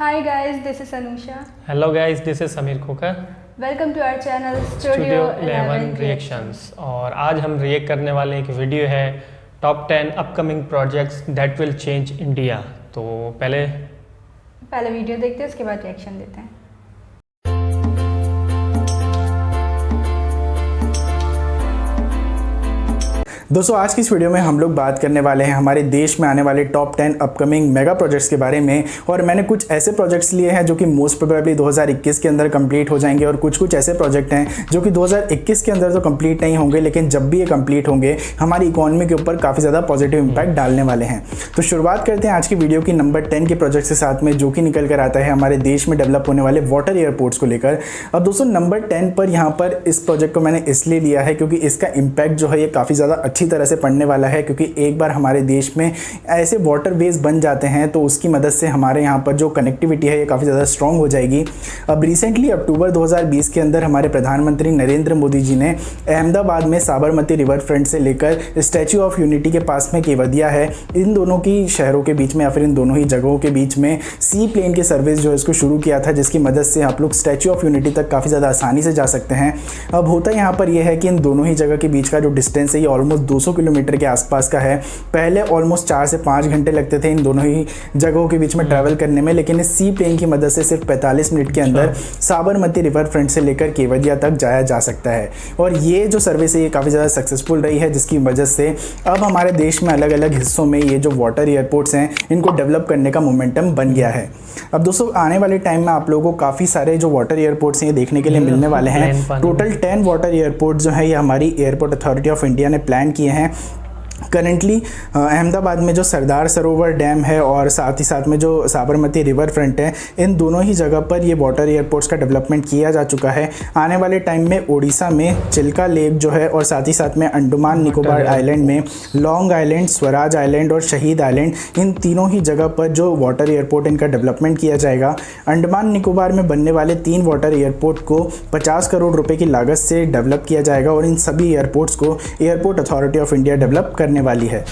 Hi guys, this is Anusha. Hello guys, this is Sameer Khokhar. Welcome to our channel Studio 11 Reactions. और आज हम react करने वाले एक वीडियो है top 10 upcoming projects that will change India. तो पहले वीडियो देखते हैं, उसके बाद रिएक्शन देते हैं. दोस्तों आज की इस वीडियो में हम लोग बात करने वाले हैं हमारे देश में आने वाले टॉप 10 अपकमिंग मेगा प्रोजेक्ट्स के बारे में. और मैंने कुछ ऐसे प्रोजेक्ट्स लिए हैं जो कि मोस्ट प्रोबेबली 2021 के अंदर कंप्लीट हो जाएंगे और कुछ ऐसे प्रोजेक्ट हैं जो कि 2021 के अंदर तो कंप्लीट नहीं होंगे, लेकिन जब भी ये कंप्लीट होंगे हमारी इकोनॉमी के ऊपर काफ़ी ज़्यादा पॉजिटिव इंपैक्ट डालने वाले हैं. तो शुरुआत करते हैं आज की वीडियो की नंबर 10 के प्रोजेक्ट के साथ में, जो कि निकल कर आता है हमारे देश में डेवलप होने वाले वाटर एयरपोर्ट्स को लेकर. अब दोस्तों नंबर 10 पर यहाँ पर इस प्रोजेक्ट को मैंने इसलिए लिया है क्योंकि इसका इम्पैक्ट जो है ये काफ़ी ज़्यादा अच्छी तरह से पड़ने वाला है. क्योंकि एक बार हमारे देश में ऐसे वाटरवेज बन जाते हैं तो उसकी मदद से हमारे यहाँ पर जो कनेक्टिविटी है ये काफ़ी ज़्यादा स्ट्रॉन्ग हो जाएगी. अब रिसेंटली अक्टूबर 2020 के अंदर हमारे प्रधानमंत्री नरेंद्र मोदी जी ने अहमदाबाद में साबरमती रिवर फ्रंट से लेकर स्टैच्यू ऑफ यूनिटी के पास में केवदिया है, इन दोनों की शहरों के बीच में या फिर इन दोनों ही जगहों के बीच में सी प्लेन की सर्विस जो है इसको शुरू किया था, जिसकी मदद से आप लोग स्टैच्यू ऑफ यूनिटी तक काफ़ी ज़्यादा आसानी से जा सकते हैं. अब होता यहाँ पर यह है कि इन दोनों ही जगह के बीच का जो डिस्टेंस है ये ऑलमोस्ट 200 किलोमीटर के आसपास का है. पहले ऑलमोस्ट 4 से 5 घंटे लगते थे इन दोनों ही जगहों के बीच में ट्रैवल करने में, लेकिन इस सी प्लेन की मदद से सिर्फ 45 मिनट के अंदर साबरमती रिवर फ्रंट से लेकर केवदिया तक जाया जा सकता है. और ये जो सर्विस है ये काफ़ी ज़्यादा सक्सेसफुल रही है, जिसकी वजह से अब हमारे देश में अलग अलग हिस्सों में ये जो वाटर एयरपोर्ट्स हैं इनको डेवलप करने का मोमेंटम बन गया है. अब दोस्तों आने वाले टाइम में आप लोगों को काफ़ी सारे जो वाटर एयरपोर्ट्स हैं ये देखने के लिए मिलने वाले हैं. टोटल 10 वाटर एयरपोर्ट जो है ये हमारी एयरपोर्ट अथॉरिटी ऑफ इंडिया ने प्लान किए हैं. करेंटली अहमदाबाद में जो सरदार सरोवर डैम है और साथ ही साथ में जो साबरमती रिवर फ्रंट है, इन दोनों ही जगह पर ये वाटर एयरपोर्ट्स का डेवलपमेंट किया जा चुका है. आने वाले टाइम में ओडिशा में चिल्का लेक जो है और साथ ही साथ में अंडमान निकोबार आइलैंड में लॉन्ग आइलैंड, स्वराज आइलैंड और शहीद आइलैंड, इन तीनों ही जगह पर जो वाटर एयरपोर्ट इनका डेवलपमेंट किया जाएगा. अंडमान निकोबार में बनने वाले 3 वाटर एयरपोर्ट को 50 करोड़ रुपये की लागत से डेवलप किया जाएगा और इन सभी एयरपोर्ट्स को airport authority of India develop करने वाली है.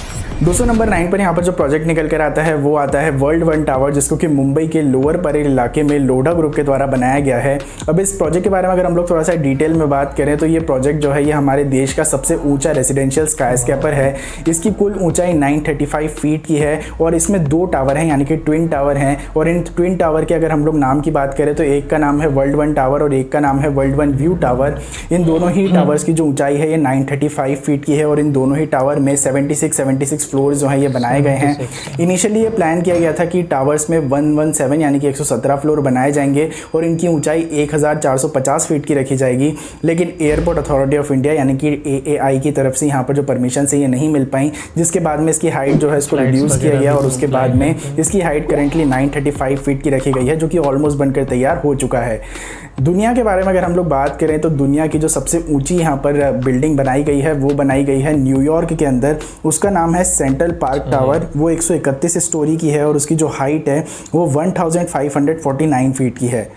दोस्तों नंबर 9 पर यहाँ पर जो प्रोजेक्ट निकल कर आता है वो आता है वर्ल्ड वन टावर, जिसको कि मुंबई के लोअर परेल इलाके में लोढ़ा ग्रुप के द्वारा बनाया गया है. अब इस प्रोजेक्ट के बारे में अगर हम लोग थोड़ा सा डिटेल में बात करें तो ये प्रोजेक्ट जो है ये हमारे देश का सबसे ऊंचा रेजिडेंशियल स्काईस्केपर है. इसकी कुल ऊंचाई 935 फीट की है और इसमें 2 टावर हैं, यानी कि ट्विन टावर हैं. और इन ट्विन टावर के अगर हम लोग नाम की बात करें तो एक का नाम है वर्ल्ड वन टावर और एक का नाम है वर्ल्ड वन व्यू टावर. इन दोनों ही टावर्स की जो ऊंचाई है ये 935 फीट की है और इन दोनों ही टावर में 76 फ्लोर जो है ये बनाए गए हैं. इनिशियली ये प्लान किया गया था कि टावर्स में 117 यानी कि 117 फ्लोर बनाए जाएंगे और इनकी ऊंचाई 1450 फीट की रखी जाएगी. लेकिन एयरपोर्ट अथॉरिटी ऑफ इंडिया यानी कि AAI की तरफ से यहाँ पर जो परमिशन से ये नहीं मिल पाई, जिसके बाद में इसकी हाइट जो है इसको रिड्यूस किया गया और उसके बाद में इसकी हाइट करेंटली 935 फीट की रखी गई है, जो कि ऑलमोस्ट बनकर तैयार हो चुका है. दुनिया के बारे में अगर हम लोग बात करें तो दुनिया की जो सबसे ऊंची यहाँ पर बिल्डिंग बनाई गई है वो बनाई गई है न्यूयॉर्क के अंदर. उसका नाम है सेंट्रल पार्क टावर. वो 131 स्टोरी की है और उसकी जो हाइट है वो 1549 फीट की है.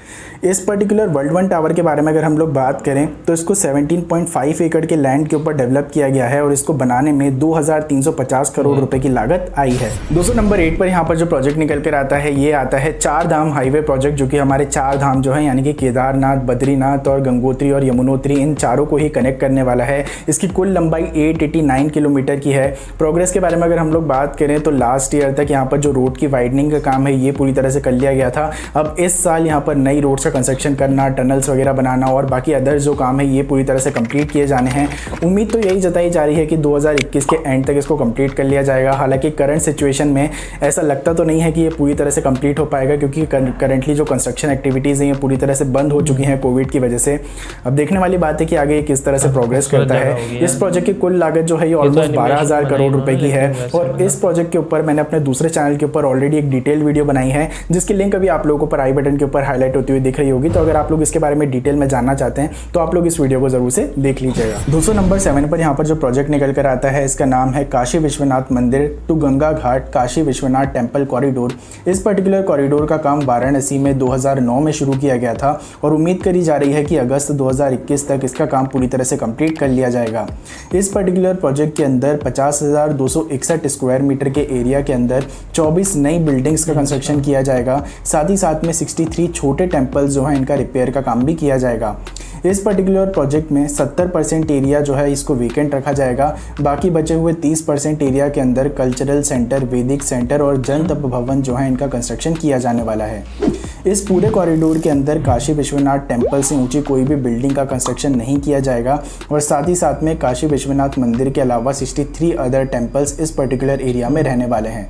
इस पर्टिकुलर वर्ल्ड वन टावर के बारे में अगर हम लोग बात करें तो इसको 17.5 एकड़ के लैंड के ऊपर डेवलप किया गया है और इसको बनाने में 2350 करोड़ रुपए की लागत आई है. दोस्तों नंबर 8 पर यहाँ पर जो प्रोजेक्ट निकल कर आता है ये आता है 4 धाम हाईवे प्रोजेक्ट, जो कि हमारे 4 धाम जो है यानी कि केदारनाथ, बद्रीनाथ और गंगोत्री और यमुनोत्री, इन चारों को ही कनेक्ट करने वाला है. इसकी कुल लंबाई 889 किलोमीटर की है. प्रोग्रेस के बारे में अगर हम लोग बात करें तो लास्ट ईयर तक यहाँ पर जो रोड की वाइडनिंग का काम है ये पूरी तरह से कर लिया गया था. अब इस साल यहाँ पर नई रोड कंस्ट्रक्शन करना, टनल्स वगैरह बनाना और बाकी अदर्स जो काम है ये पूरी तरह से कंप्लीट किए जाने हैं. उम्मीद तो यही जताई जा रही है कि 2021 के एंड तक इसको कंप्लीट कर लिया जाएगा. हालांकि करंट सिचुएशन में ऐसा लगता तो नहीं है कि ये पूरी तरह से कंप्लीट हो पाएगा, क्योंकि करंटली जो कंस्ट्रक्शन एक्टिविटीज़ हैं ये पूरी तरह से बंद हो चुकी हैं कोविड की वजह से. अब देखने वाली बात है कि आगे किस तरह से प्रोग्रेस करता है. इस प्रोजेक्ट की कुल लागत जो है ये ऑलमोस्ट 12,000 करोड़ रुपए की है और इस प्रोजेक्ट के ऊपर मैंने अपने दूसरे चैनल के ऊपर ऑलरेडी एक डिटेल वीडियो बनाई है, जिसकी लिंक अभी आप लोगों को आई बटन के ऊपर हाईलाइट होती हुई दिख रही होगी. तो अगर आप लोग इसके बारे में डिटेल में जानना चाहते हैं तो आप लोग इस वीडियो को जरूर से देख लीजिएगा. दोस्तों नंबर 7 पर यहाँ पर जो प्रोजेक्ट निकल कर आता है इसका नाम है काशी विश्वनाथ मंदिर to Ganga ghat Kashi Vishwanath temple corridor. इस पर्टिकुलर कॉरिडोर का काम वाराणसी में 2009 में शुरू किया गया था और उम्मीद करी जा रही है कि अगस्त 2021 तक इसका काम पूरी तरह से कंप्लीट कर लिया जाएगा. इस पर्टिकुलर प्रोजेक्ट के अंदर 50,261 स्क्वायर मीटर के एरिया के अंदर 24 नई बिल्डिंग्स का कंस्ट्रक्शन किया जाएगा। साथ ही साथ में 63 छोटे टेम्पल्स जो हैं इनका रिपेयर का काम भी किया जाएगा। इस पर्टिकुलर प्रोजेक्ट में 70% एरिया जो है इसको वेकेंट रखा जाएगा। बाकी बचे हुए 30% एरिया के अंदर कल्चरल सेंटर, वैदिक सेंटर और जन तप भवन जो है इनका कंस्ट्रक्शन किया जाने वाला है। इस पूरे कॉरिडोर के अंदर काशी विश्वनाथ टेम्पल से ऊंची कोई भी बिल्डिंग का कंस्ट्रक्शन नहीं किया जाएगा और साथ ही साथ में काशी विश्वनाथ मंदिर के अलावा 63 अदर टेम्पल्स इस पर्टिकुलर एरिया में रहने वाले हैं।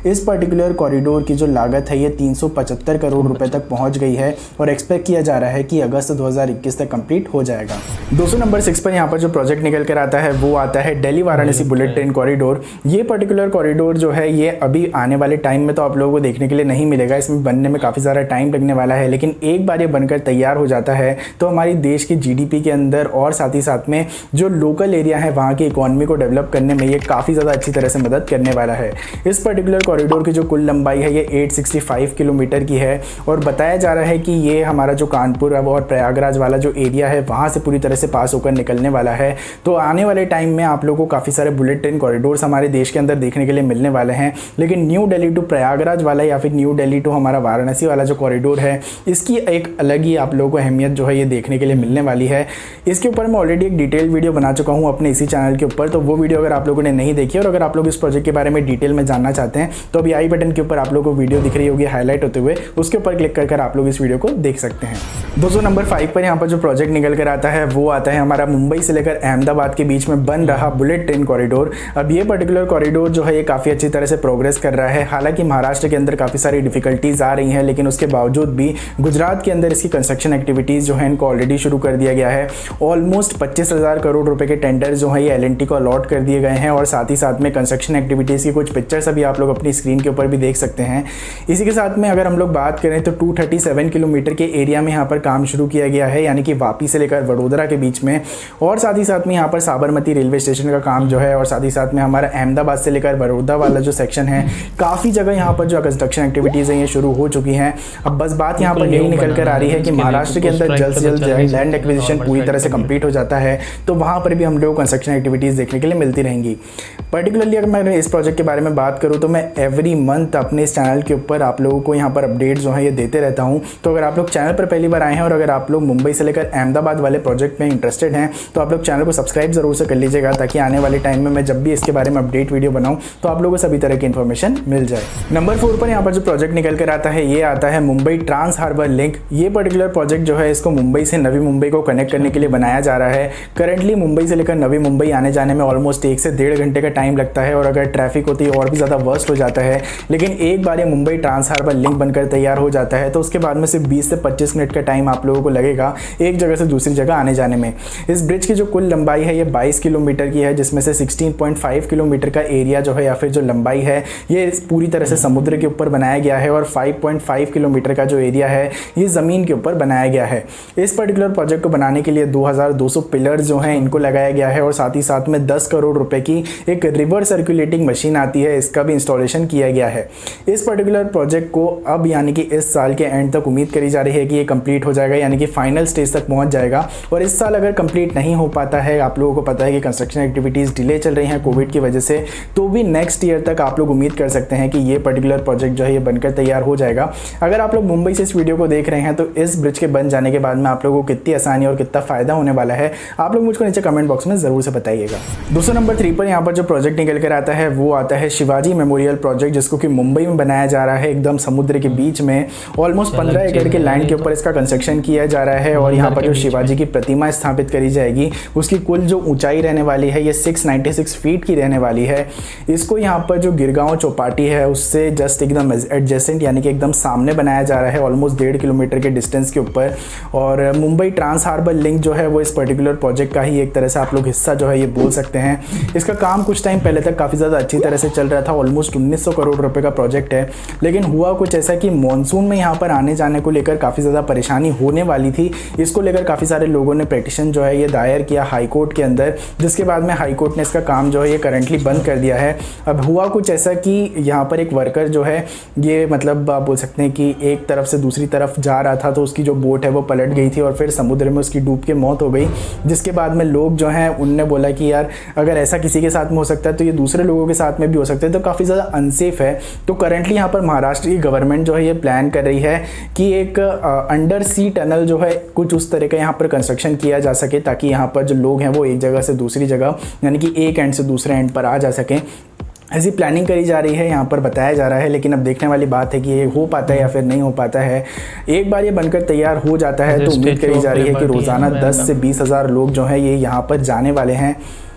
इस पर्टिकुलर कॉरिडोर की जो लागत है ये 375 करोड़ रुपए तक पहुंच गई है और एक्सपेक्ट किया जा रहा है कि अगस्त 2021 तक कंप्लीट हो जाएगा। दोस्तों नंबर 6 पर यहाँ पर जो प्रोजेक्ट निकल कर आता है वो आता है Delhi Varanasi bullet train corridor. ये पर्टिकुलर कॉरिडोर जो है ये अभी आने वाले टाइम में तो आप लोगों को देखने के लिए नहीं मिलेगा, इसमें बनने में काफ़ी ज़्यादा टाइम लगने वाला है, लेकिन एक बार ये बनकर तैयार हो जाता है तो हमारी देश की GDP के अंदर और साथ ही साथ में जो लोकल एरिया है वहाँ की इकोनॉमी को डेवलप करने में ये काफ़ी ज़्यादा अच्छी तरह से मदद करने वाला है। इस पर्टिकुलर कॉरिडोर की जो कुल लंबाई है ये 865 किलोमीटर की है और बताया जा रहा है कि ये हमारा जो कानपुर और प्रयागराज वाला जो एरिया है वहाँ से पूरी तरह से पास होकर निकलने वाला है। तो आने वाले टाइम में आप लोगों को काफ़ी सारे बुलेट ट्रेन कॉरिडोर्स हमारे देश के अंदर देखने के लिए मिलने वाले हैं, लेकिन न्यू दिल्ली टू प्रयागराज वाला या फिर न्यू दिल्ली टू हमारा वाराणसी वाला जो कॉरिडोर है इसकी एक अलग ही आप लोगों को अहमियत जो है ये देखने के लिए मिलने वाली है। इसके ऊपर मैं ऑलरेडी एक डिटेल वीडियो बना चुका हूँ अपने इसी चैनल के ऊपर, तो वो वीडियो अगर आप लोगों ने नहीं देखी और अगर आप लोग इस प्रोजेक्ट के बारे में डिटेल में जानना चाहते हैं तो अभी आई बटन के ऊपर आप लोगों को वीडियो दिख रही होगी हाईलाइट होते हुए, उसके ऊपर क्लिक कर आप लोग इस वीडियो को देख सकते हैं। दोस्तों नंबर 5 पर यहाँ पर जो प्रोजेक्ट निकल कर आता है वो आता है हमारा मुंबई से लेकर अहमदाबाद के बीच में बन रहा बुलेट ट्रेन कॉरिडोर। अब ये पर्टिकुलर कॉरिडोर जो है ये काफ़ी अच्छी तरह से प्रोग्रेस कर रहा है। हालांकि महाराष्ट्र के अंदर काफ़ी सारी डिफिकल्टीज आ रही हैं, लेकिन उसके बावजूद भी गुजरात के अंदर इसकी कंस्ट्रक्शन एक्टिविटीज़ जो है इनको ऑलरेडी शुरू कर दिया गया है। ऑलमोस्ट 25,000 करोड़ रुपए के टेंडर जो है ये L&T को अलॉट कर दिए गए हैं और साथ ही साथ में कंस्ट्रक्शन एक्टिविटीज़ की कुछ पिक्चर्स अभी आप लोग अपनी स्क्रीन के ऊपर भी देख सकते हैं। इसी के साथ में अगर हम लोग बात करें तो 237 किलोमीटर के एरिया में यहाँ पर काम शुरू किया गया है, यानी कि वापी से लेकर वडोदरा के बीच में, और साथ ही साथ में यहाँ पर साबरमती रेलवे स्टेशन का काम जो है और साथ ही साथ में हमारा अहमदाबाद से लेकर बड़ौदा वाला जो सेक्शन है काफ़ी जगह यहाँ पर जो कंस्ट्रक्शन एक्टिविटीज़ हैं ये शुरू हो चुकी हैं। अब बस बात यहाँ पर यही निकल कर आ रही है कि महाराष्ट्र के अंदर जल्द से जल्द लैंड एक्विजिशन पूरी तरह से कंप्लीट हो जाता है तो वहाँ पर भी हम लोग कंस्ट्रक्शन एक्टिविटीज़ देखने के लिए मिलती रहेंगी। पर्टिकुलरली अगर मैं इस प्रोजेक्ट के बारे में बात करूँ तो मैं एवरी मंथ अपने इस चैनल के ऊपर आप लोगों को यहाँ पर अपडेट जो है ये देते रहता हूँ। तो अगर आप लोग चैनल पर पहली बार आए हैं और अगर आप लोग मुंबई से लेकर अहमदाबाद वाले प्रोजेक्ट में इंटरेस्टेड हैं तो आप लोग चैनल को सब्सक्राइब जरूर से कर लीजिएगा, ताकि आने वाले टाइम में मैं जब भी इसके बारे में अपडेट वीडियो बनाऊँ तो आप लोगों को सभी तरह की इन्फॉर्मेशन मिल जाए। नंबर 4 पर यहाँ पर जो प्रोजेक्ट निकल कर आता है ये आता है मुंबई ट्रांस हार्बर लिंक। ये पर्टिकुलर प्रोजेक्ट जो है इसको मुंबई से नवी मुंबई को कनेक्ट करने के लिए बनाया जा रहा है। करंटली मुंबई से लेकर नवी मुंबई आने जाने में ऑलमोस्ट 1 से 1.5 घंटे का टाइम लगता है और अगर ट्रैफिक होती है और भी ज़्यादा वर्स्ट हो जाता है। लेकिन एक बार ये मुंबई ट्रांस हार्बर लिंक बनकर तैयार हो जाता है तो उसके बाद में सिर्फ 20 से 25 मिनट का टाइम आप लोगों को लगेगा एक जगह से दूसरी जगह आने जाने में। इस ब्रिज की जो कुल लंबाई है ये 22 किलोमीटर की है, जिसमें से 16.5 किलोमीटर का एरिया जो है या फिर जो लंबाई है ये पूरी तरह से समुद्र के ऊपर बनाया गया है और 5.5 किलोमीटर का जो एरिया है ये ज़मीन के ऊपर बनाया गया है। इस पर्टिकुलर प्रोजेक्ट को बनाने के लिए 2200 पिलर्स जो हैं इनको लगाया गया है और साथ ही साथ में 10 करोड़ रुपए की एक रिवर सर्कुलेटिंग मशीन आती है, इसका भी इंस्टॉलेशन किया गया है। इस पर्टिकुलर प्रोजेक्ट को अब यानी कि इस साल के एंड तक उम्मीद करी जा रही है कि ये कंप्लीट हो जाएगा, यानी कि फाइनल स्टेज तक पहुंच जाएगा। और इस साल अगर कंप्लीट नहीं हो पाता है, आप लोगों को पता है कि कंस्ट्रक्शन एक्टिविटीज़ डिले चल रही हैं कोविड की वजह से, तो भी नेक्स्ट ईयर तक आप लोग उम्मीद कर सकते हैं कि ये पर्टिकुलर प्रोजेक्ट जो है ये बनकर तैयार हो जाएगा। अगर आप लोग मुंबई से इस वीडियो को देख रहे हैं तो इस ब्रिज के बन जाने के बाद में आप लोगों को कितनी आसानी और कितना फ़ायदा होने वाला है आप लोग मुझको नीचे कमेंट बॉक्स में ज़रूर से बताइएगा। दोस्तों नंबर 3 पर यहाँ पर जो प्रोजेक्ट निकल कर आता है वो आता है शिवाजी मेमोरियल प्रोजेक्ट, जिसको कि मुंबई में बनाया जा रहा है एकदम समुद्र के बीच में। ऑलमोस्ट 15 एकड़ के लैंड के ऊपर इसका कंस्ट्रक्शन किया जा रहा है और यहाँ पर जो शिवाजी की प्रतिमा स्थापित करी जाएगी उसकी कुल जो ऊंचाई रहने वाली है ये 696 फीट की रहने वाली है। इसको यहाँ पर जो गिरगांव चौपाटी है उससे जस्ट एकदम एडजेसेंट यानी कि एकदम सामने बनाया जा रहा है, ऑलमोस्ट 1.5 किलोमीटर के डिस्टेंस के ऊपर। और मुंबई ट्रांस हार्बर लिंक जो है वो इस पर्टिकुलर प्रोजेक्ट का ही एक तरह से आप लोग हिस्सा जो है ये बोल सकते हैं। इसका काम कुछ टाइम पहले तक काफ़ी ज़्यादा अच्छी तरह से चल रहा था, ऑलमोस्ट 1900 करोड़ रुपए का प्रोजेक्ट है। लेकिन हुआ कुछ ऐसा कि मॉनसून में यहाँ पर आने जाने को लेकर काफ़ी ज़्यादा परेशानी होने वाली थी। इसको लेकर काफ़ी सारे लोगों ने पिटीशन जो है ये दायर किया हाई कोर्ट के अंदर, जिसके बाद में हाई कोर्ट ने इसका काम जो है ये करंटली बंद कर दिया है। अब हुआ कुछ ऐसा कि यहाँ पर एक वर्कर जो है ये मतलब आप बोल सकते हैं कि एक तरफ से दूसरी तरफ जा रहा था, तो उसकी जो बोट है वो पलट गई थी और फिर समुद्र में उसकी डूब के मौत हो गई। जिसके बाद में लोग जो हैं उनने बोला कि यार अगर ऐसा किसी के साथ में हो सकता है तो ये दूसरे लोगों के साथ में भी हो सकता है, तो काफ़ी ज़्यादा अनसेफ है। तो करंटली यहाँ पर महाराष्ट्र की गवर्नमेंट जो है ये प्लान कर रही है कि एक अंडर सी टनल जो है कुछ उस तरह का यहाँ पर कंस्ट्रक्शन किया जा सके, ताकि यहाँ पर जो लोग हैं वो एक जगह से दूसरी जगह यानी कि एक एंड से दूसरे एंड पर आ जा सकें। ऐसी प्लानिंग करी जा रही है, यहाँ पर बताया जा रहा है। लेकिन अब देखने वाली बात है कि ये हो पाता है या फिर नहीं हो पाता है। एक बार ये बनकर तैयार हो जाता है तो उम्मीद करी जा रही है कि रोज़ाना 10 से 20 हज़ार लोग जो हैं ये यहाँ पर जाने वाले हैं।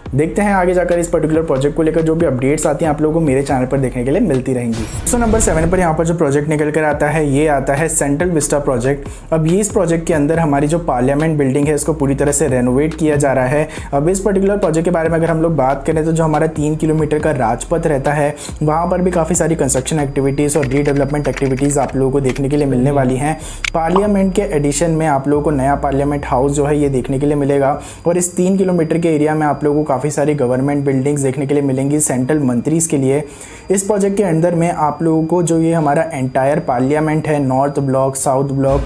देखते हैं आगे जाकर इस पर्टिकुलर प्रोजेक्ट को लेकर जो भी अपडेट्स आती हैं आप लोगों को मेरे चैनल पर देखने के लिए मिलती रहेंगी। सो नंबर 7 पर यहाँ पर जो प्रोजेक्ट निकल कर आता है ये आता है सेंट्रल विस्टा प्रोजेक्ट। अब ये इस प्रोजेक्ट के अंदर हमारी जो पार्लियामेंट बिल्डिंग है इसको पूरी तरह से रेनोवेट किया जा रहा है। अब इस पर्टिकुलर प्रोजेक्ट के बारे में अगर हम लोग बात करें तो जो हमारा 3 किलोमीटर का राजपथ रहता है वहाँ पर भी काफ़ी सारी कंस्ट्रक्शन एक्टिविटीज़ और रीडेवलपमेंट एक्टिविटीज़ आप लोगों को देखने के लिए मिलने वाली हैं। पार्लियामेंट के एडिशन में आप लोगों को नया पार्लियामेंट हाउस जो है ये देखने के लिए मिलेगा और इस 3 किलोमीटर के एरिया में आप लोगों को काफ़ी सारी गवर्नमेंट बिल्डिंग्स देखने के लिए मिलेंगी सेंट्रल मंत्रीज के लिए। इस प्रोजेक्ट के अंदर में आप लोगों को जो ये हमारा एंटायर पार्लियामेंट है, north block, south block,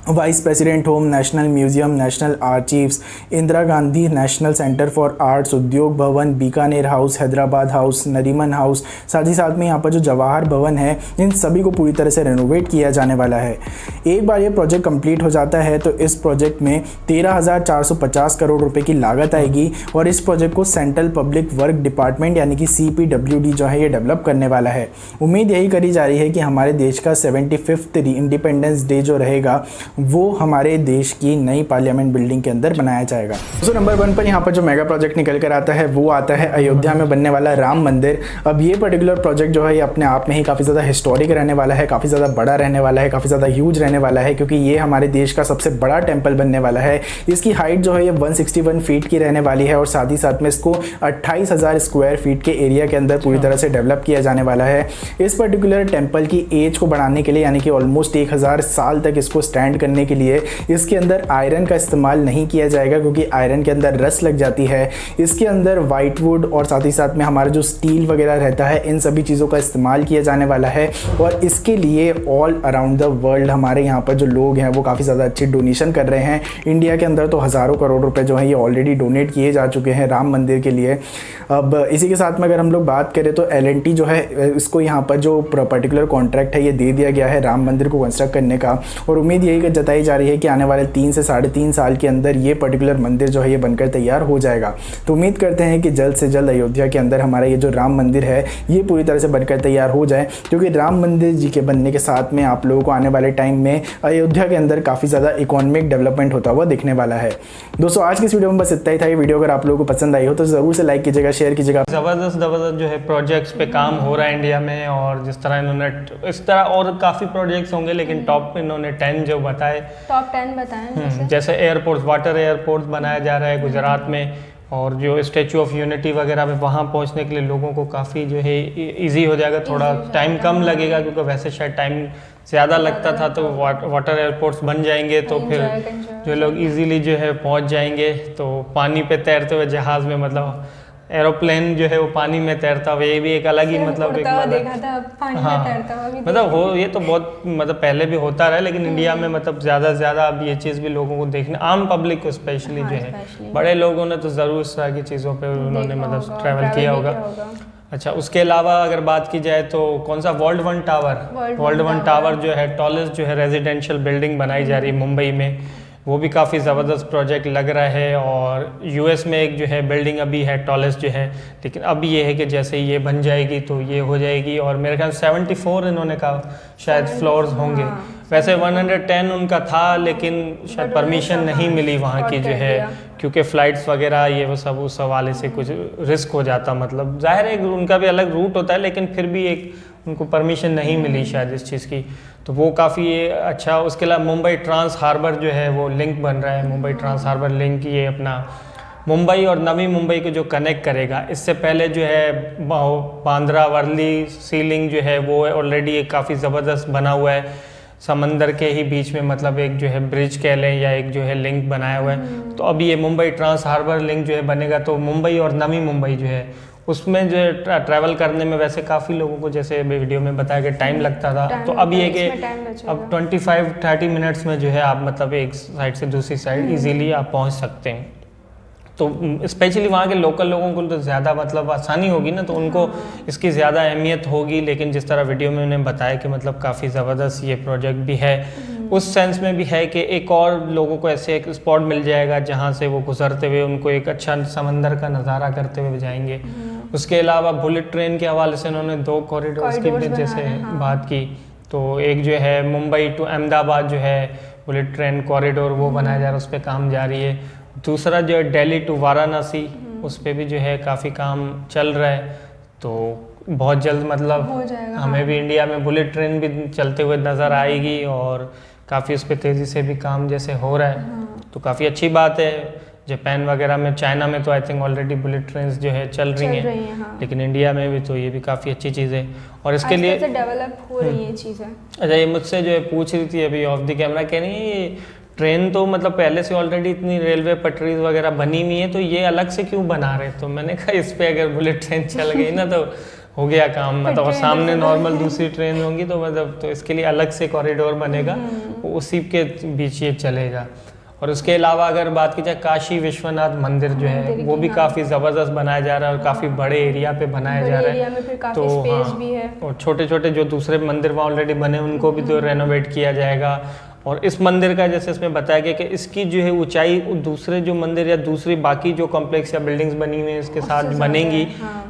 vice president home, national museum, national archives, Indira Gandhi national centre for arts, Udyog Bhavan, Bikaner house, Hyderabad house, Nariman house, साथ ही साथ में यहाँ पर जो जवाहर भवन है, इन सभी को पूरी तरह से रेनोवेट किया जाने वाला है। एक बार ये प्रोजेक्ट कंप्लीट हो जाता है तो इस प्रोजेक्ट में 13,450 करोड़ रुपए की लागत आएगी और इस प्रोजेक्ट को सेंट्रल पब्लिक वर्क डिपार्टमेंट यानी कि CPWD जो है ये डेवलप करने वाला है। उम्मीद यही करी जा रही है कि हमारे देश का 75th इंडिपेंडेंस डे जो रहेगा वो हमारे देश की नई पार्लियामेंट बिल्डिंग के अंदर बनाया जाएगा। तो नंबर 1 पर यहाँ पर जो मेगा प्रोजेक्ट निकल कर आता है वो आता है अयोध्या में बनने वाला राम मंदिर। अब ये पर्टिकुलर प्रोजेक्ट जो है ये अपने आप में ही काफ़ी ज़्यादा हिस्टोरिक रहने वाला है, काफ़ी ज़्यादा बड़ा रहने वाला है, काफ़ी ज़्यादा ह्यूज रहने वाला है, क्योंकि ये हमारे देश का सबसे बड़ा टेम्पल बनने वाला है। इसकी हाइट जो है ये 161 फीट की रहने वाली है और साथ ही साथ में इसको 28,000 स्क्वायर फीट के एरिया के अंदर पूरी तरह से डेवलप किया जाने वाला है। इस पर्टिकुलर टेम्पल की एज को बढ़ाने के लिए यानी कि ऑलमोस्ट 1000 साल तक इसको स्टैंड करने के लिए इसके अंदर आयरन का इस्तेमाल नहीं किया जाएगा, क्योंकि आयरन के अंदर रस लग जाती है। इसके अंदर वाइट वुड और साथ ही साथ में हमारा जो स्टील वगैरह रहता है इन सभी चीज़ों का इस्तेमाल किया जाने वाला है और इसके लिए ऑल अराउंड द वर्ल्ड हमारे यहाँ पर जो लोग हैं वो काफ़ी ज़्यादा अच्छी डोनेशन कर रहे हैं। इंडिया के अंदर तो हज़ारों करोड़ रुपए जो है ये ऑलरेडी डोनेट किए जा चुके हैं राम मंदिर के लिए। अब इसी के साथ में अगर हम लोग बात करें तो L&T जो है इसको यहाँ पर जो पर्टिकुलर कॉन्ट्रैक्ट है ये दे दिया गया है राम मंदिर को कंस्ट्रक्ट करने का और उम्मीद यही जताई जा रही है कि आने वाले 3 से 3.5 साल के अंदर ये पर्टिकुलर मंदिर जो है ये बनकर तैयार हो जाएगा। तो उम्मीद करते हैं कि जल्द से जल्द अयोध्या के अंदर हमारा ये जो राम मंदिर है ये पूरी तरह से बनकर तैयार हो जाए, क्योंकि राम मंदिर जी के बनने के साथ में आप लोगों को आने वाले टाइम में अयोध्या के अंदर काफ़ी ज़्यादा इकोनॉमिक डेवलपमेंट होता हुआ दिखने वाला है। दोस्तों आज की इस वीडियो में बस इतना ही था। ये वीडियो अगर आप लोगों को पसंद आई हो तो ज़रूर से लाइक कीजिएगा, शेयर कीजिएगा। ज़बरदस्त जो है प्रोजेक्ट्स पे काम हो रहा है इंडिया में और जिस तरह इन्होंने इस तरह और काफ़ी प्रोजेक्ट्स होंगे, लेकिन टॉप इन्होंने 10 जो बताए, टॉप 10 बताएं। जैसे एयरपोर्ट्स, वाटर एयरपोर्ट्स बनाया जा रहा है गुजरात में और जो स्टैचू ऑफ यूनिटी वगैरह में वहाँ पहुँचने के लिए लोगों को काफ़ी जो है इजी हो जाएगा, थोड़ा टाइम कम लगेगा, क्योंकि वैसे शायद टाइम ज़्यादा लगता था। तो वाटर एयरपोर्ट्स बन जाएंगे तो फिर जो लोग इजीली जो है पहुँच जाएंगे। तो पानी पे तैरते हुए जहाज़ में, मतलब एरोप्लेन जो है वो पानी में तैरता हुआ, ये भी एक अलग ही मतलब एक देखा था पानी में तैरता हुआ भी मतलब हो, ये तो बहुत मतलब पहले भी होता रहा, लेकिन इंडिया में मतलब ज़्यादा से ज़्यादा अब ये चीज़ भी लोगों को देखने, आम पब्लिक को स्पेशली जो है, बड़े लोगों ने तो ज़रूर इस तरह की चीज़ों पे उन्होंने मतलब ट्रैवल किया होगा। अच्छा, उसके अलावा अगर बात की जाए तो कौन सा वर्ल्ड वन टावर जो है टॉलेस्ट जो है रेजिडेंशियल बिल्डिंग बनाई जा रही है मुंबई में, वो भी काफ़ी ज़बरदस्त प्रोजेक्ट लग रहा है। और यूएस में एक जो है बिल्डिंग अभी है टॉलेस्ट जो है, लेकिन अब ये है कि जैसे ये बन जाएगी तो ये हो जाएगी। और मेरे ख्याल 74 इन्होंने कहा शायद फ्लोर्स होंगे, वैसे 110 उनका था, लेकिन शायद परमिशन नहीं मिली वहाँ की जो है, क्योंकि फ़्लाइट्स वगैरह ये वो सब उस हवाले से कुछ रिस्क हो जाता। मतलब जाहिर है उनका भी अलग रूट होता है, लेकिन फिर भी एक उनको परमिशन नहीं मिली शायद इस चीज़ की, तो वो काफ़ी अच्छा। उसके अलावा मुंबई ट्रांस हार्बर जो है वो लिंक बन रहा है, मुंबई ट्रांस हार्बर लिंक, ये अपना मुंबई और नवी मुंबई को जो कनेक्ट करेगा। इससे पहले जो है बांद्रा वर्ली सी लिंक जो है वो ऑलरेडी काफ़ी ज़बरदस्त बना हुआ है, समंदर के ही बीच में, मतलब एक जो है ब्रिज कह लें या एक जो है लिंक बनाया हुआ है। तो अब ये मुंबई ट्रांस हार्बर लिंक जो है बनेगा, तो मुंबई और नवी मुंबई जो है उसमें जो है ट्रैवल करने में वैसे काफ़ी लोगों को, जैसे वीडियो में बताया कि टाइम लगता था, तो अब ये कि अब 25-30 मिनट्स में जो है आप मतलब एक साइड से दूसरी साइड इजीली आप पहुंच सकते हैं। तो स्पेशली वहाँ के लोकल लोगों को तो ज़्यादा मतलब आसानी होगी ना, तो उनको इसकी ज़्यादा अहमियत होगी। लेकिन जिस तरह वीडियो में उन्हें बताया कि मतलब काफ़ी ज़बरदस्त ये प्रोजेक्ट भी है, उस सेंस में भी है कि एक और लोगों को ऐसे एक स्पॉट मिल जाएगा जहाँ से वो गुजरते हुए उनको एक अच्छा समंदर का नज़ारा करते हुए जाएंगे। उसके अलावा बुलेट ट्रेन के हवाले से उन्होंने 2 कॉरिडोर्स की भी जैसे बात की, तो एक जो है मुंबई टू अहमदाबाद जो है बुलेट ट्रेन कॉरिडोर वो बनाया जा रहा है, उस पर काम जारी है। दूसरा जो है दिल्ली टू वाराणसी, उस पर भी जो है काफ़ी काम चल रहा है, तो बहुत जल्द मतलब हमें भी इंडिया में बुलेट ट्रेन भी चलते हुए नज़र आएगी और काफ़ी उस पर तेज़ी से भी काम जैसे हो रहा है, तो काफ़ी अच्छी बात है। जापान वगैरह में, चाइना में तो I think already bullet train जो है चल रही हैं, लेकिन इंडिया में भी तो ये भी काफ़ी अच्छी चीज़ है और इसके लिए डेवलप हो रही है चीज़ें। अच्छा, ये मुझसे जो है पूछ रही थी अभी ऑफ द कैमरा, कह रही है ट्रेन तो मतलब पहले से ऑलरेडी इतनी रेलवे पटरीज वगैरह बनी हुई है, तो ये अलग से क्यों बना रहे? तो मैंने कहा इस पे अगर बुलेट ट्रेन चल गई ना तो हो गया काम, मतलब सामने नॉर्मल दूसरी ट्रेन होंगी तो मतलब तो इसके लिए अलग से कॉरिडोर बनेगा, उसी के बीच ये चलेगा। और उसके अलावा अगर बात की जाए काशी विश्वनाथ मंदिर जो है वो भी काफ़ी ज़बरदस्त बनाया जा रहा है और काफ़ी बड़े एरिया पे बनाया जा रहा है, तो हाँ, और छोटे छोटे जो दूसरे मंदिर वहाँ ऑलरेडी बने उनको भी तो रेनोवेट किया जाएगा। और इस मंदिर का जैसे इसमें बताया गया कि इसकी जो है ऊंचाई दूसरे जो मंदिर या दूसरी बाकी जो कॉम्प्लेक्स या बिल्डिंग्स बनी हुई हैं इसके साथ बनेंगी,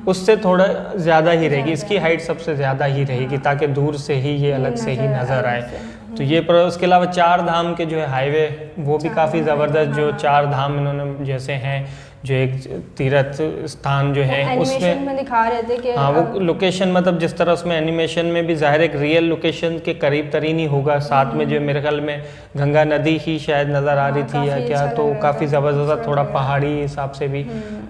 उससे थोड़ा ज़्यादा ही रहेगी, इसकी हाइट सबसे ज़्यादा ही रहेगी ताकि दूर से ही ये अलग से ही नज़र आए। तो ये उसके अलावा 4 धाम के जो है हाईवे वो भी काफ़ी ज़बरदस्त, जो 4 धाम इन्होंने जैसे हैं, जो एक तीर्थ स्थान जो है उसमें दिखा रहे थे कि हाँ वो लोकेशन मतलब जिस तरह उसमें एनिमेशन में भी ज़ाहिर एक रियल लोकेशन के करीब तरीन ही होगा, साथ में जो मेरे ख्याल में गंगा नदी ही शायद नज़र आ रही थी या क्या, तो काफ़ी ज़बरदस्त थोड़ा पहाड़ी हिसाब से भी,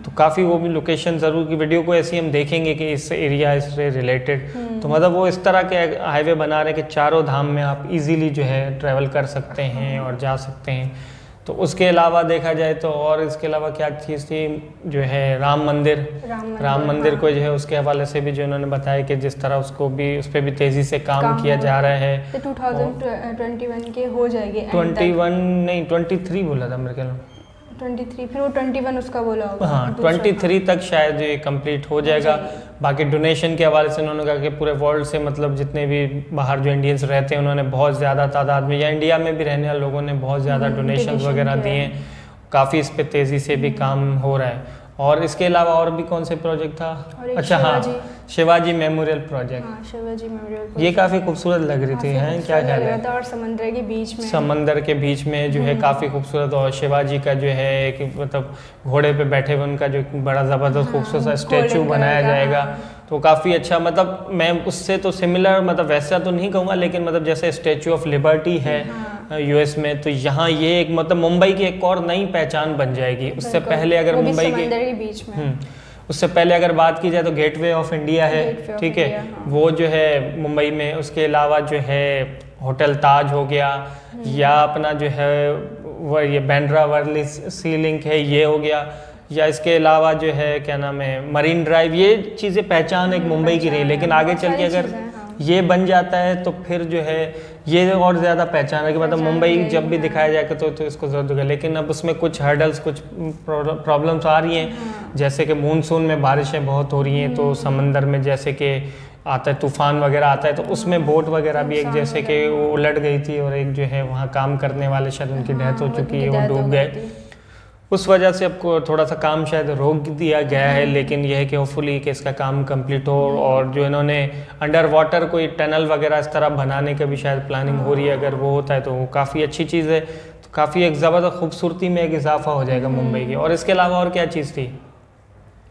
तो काफ़ी वो भी लोकेशन ज़रूर की वीडियो को ऐसी हम देखेंगे कि इस एरिया इससे रिलेटेड, तो मतलब वो इस तरह के हाईवे बना रहे कि 4 धाम में आप इजीली जो है ट्रैवल कर सकते हैं और जा सकते हैं। तो उसके अलावा देखा जाए तो और इसके अलावा क्या चीज़ थी जो है राम मंदिर को जो है उसके हवाले से भी जो उन्होंने बताया कि जिस तरह उसको भी उस पर भी तेज़ी से काम किया जा रहा है। 2021 के हो जाएगी, 21 नहीं 23 बोला था मेरे ख्याल में, 23 फिर वो 21 उसका बोला होगा, हाँ 23 तक शायद ये कंप्लीट हो जाएगा। बाकी डोनेशन के हवाले से उन्होंने कहा कि पूरे वर्ल्ड से मतलब जितने भी बाहर जो इंडियंस रहते हैं उन्होंने बहुत ज़्यादा तादाद में या इंडिया में भी रहने वाले लोगों ने बहुत ज़्यादा डोनेशन वगैरह दिए हैं, काफ़ी इस पर तेज़ी से भी काम हो रहा है। और इसके अलावा और भी कौन से प्रोजेक्ट था? अच्छा हाँ, शिवाजी मेमोरियल प्रोजेक्ट, ये काफ़ी खूबसूरत लग रही थी, हैं क्या ख्याल है? और समंदर के बीच में जो है काफ़ी खूबसूरत, और शिवाजी का जो है एक मतलब घोड़े पे बैठे हुए उनका जो बड़ा ज़बरदस्त खूबसूरत स्टैचू बनाया जाएगा, तो काफ़ी अच्छा, मतलब मैं उससे तो सिमिलर मतलब वैसा तो नहीं कहूँगा, लेकिन मतलब जैसे स्टैचू ऑफ लिबर्टी है यूएस में, तो यहाँ ये एक मतलब मुंबई की एक और नई पहचान बन जाएगी। उससे पहले अगर मुंबई के बीच में उससे पहले अगर बात की जाए तो गेटवे ऑफ इंडिया है, ठीक है, वो जो है मुंबई में। उसके अलावा जो है होटल ताज हो गया, या अपना जो है वो ये बांद्रा वर्ली सी लिंक है ये हो गया, या इसके अलावा जो है क्या नाम है मरीन ड्राइव, ये चीज़ें पहचान एक मुंबई की रही। लेकिन आगे चल के अगर ये बन जाता है तो फिर जो है ये और ज़्यादा पहचान है कि मतलब मुंबई जब भी दिखाया जाएगा तो इसको ज़रूर होगा। लेकिन अब उसमें कुछ हर्डल्स, कुछ प्रॉब्लम्स आ रही हैं, जैसे कि मानसून में बारिशें बहुत हो रही हैं, तो समंदर में जैसे कि आता है तूफान वगैरह आता है, तो उसमें बोट वगैरह भी एक जैसे कि वो उलट गई थी और एक जो है वहाँ काम करने वाले शायद उनकी डेथ हो चुकी है, वो डूब गए। उस वजह से आपको थोड़ा सा काम शायद रोक दिया गया है, लेकिन यह है कि होपफुली कि इसका काम कंप्लीट हो। और जो इन्होंने अंडर वाटर कोई टनल वगैरह इस तरह बनाने का भी शायद प्लानिंग हो रही है, अगर वो होता है तो वो काफ़ी अच्छी चीज़ है, तो काफ़ी एक ज़बरदस्त खूबसूरती में एक इजाफा हो जाएगा मुंबई की। और इसके अलावा और क्या चीज़ थी?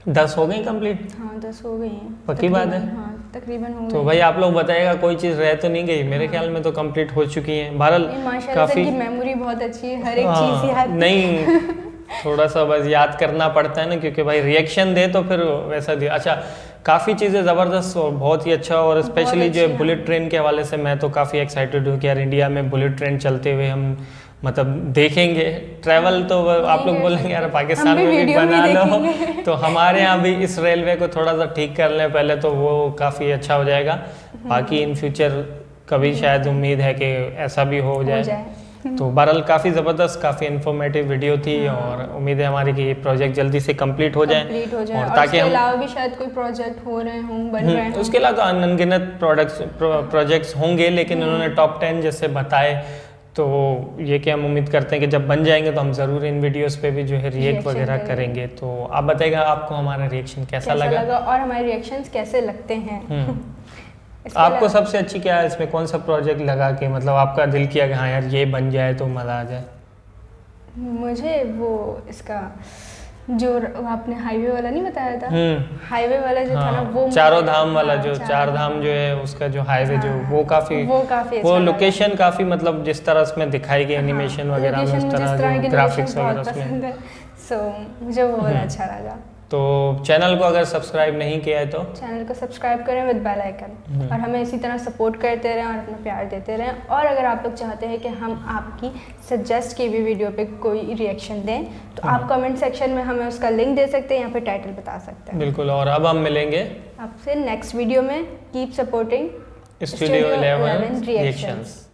10 हो गई कंप्लीट? हाँ 10 हो गई हैं, पक्की बात है? हाँ तकरीबन हो गई। तो भाई आप लोग बताइएगा कोई चीज़ रह तो नहीं गई? मेरे ख्याल में तो कंप्लीट हो चुकी है। बहरहाल काफ़ी मेमोरी बहुत अच्छी है, हर एक चीज़ याद नहीं थोड़ा सा बस याद करना पड़ता है ना, क्योंकि भाई रिएक्शन दे तो फिर वैसा दे। अच्छा, काफ़ी चीज़ें ज़बरदस्त और बहुत ही अच्छा, और स्पेशली जो बुलेट ट्रेन के हवाले से मैं तो काफ़ी एक्साइटेड हूँ कि यार इंडिया में बुलेट ट्रेन चलते हुए हम मतलब देखेंगे। ट्रैवल तो आप लोग बोलेंगे यार पाकिस्तान में भी बना लो, तो हमारे यहाँ भी इस रेलवे को थोड़ा सा ठीक कर लें पहले, तो वो काफ़ी अच्छा हो जाएगा। बाकी इन फ्यूचर कभी शायद उम्मीद है कि ऐसा भी हो जाए। तो बहरहाल काफ़ी ज़बरदस्त, काफ़ी इन्फॉर्मेटिव वीडियो थी, और उम्मीद है हमारी कि ये प्रोजेक्ट जल्दी से कंप्लीट हो जाए, और ताकि हम अलावा भी शायद कोई प्रोजेक्ट हो रहे हों, बन रहे हों। उसके अलावा तो अनगिनत प्रोजेक्ट्स होंगे, लेकिन उन्होंने टॉप 10 जैसे बताए, तो ये कि हम उम्मीद करते हैं कि जब बन जाएंगे तो हम ज़रूर इन वीडियोस पे भी जो है रिएक्ट वगैरह करेंगे। तो आप बताइएगा आपको हमारा रिएक्शन कैसा लगा और हमारे रिएक्शंस कैसे लगते हैं। आपको सबसे अच्छी क्या है इसमें, कौन सा प्रोजेक्ट लगा कि मतलब आपका दिल किया कि हाँ यार ये बन जाए तो मज़ा आ जाए? मुझे वो इसका जो आपने हाईवे वाला नहीं बताया था, हाईवे वाला जो था ना, वो चारों धाम वाला, जो चार धाम जो है उसका जो हाईवे जो वो काफी वो लोकेशन काफी मतलब जिस तरह उसमें दिखाई गई एनिमेशन वगैरह में, उस तरह ग्राफिक्स वगैरह उसमें, सो मुझे वो बहुत अच्छा लगा। तो चैनल को अगर सब्सक्राइब नहीं किया है तो चैनल को सब्सक्राइब करें विद बेल आइकन, और हमें इसी तरह सपोर्ट करते रहें और अपना प्यार देते रहें। और अगर आप लोग चाहते हैं कि हम आपकी सजेस्ट की भी वीडियो पे कोई रिएक्शन दें, तो आप कमेंट सेक्शन में हमें उसका लिंक दे सकते हैं या फिर टाइटल बता सकते हैं। बिल्कुल। और अब हम मिलेंगे आपसे नेक्स्ट वीडियो में। Keep supporting studio 11 reactions.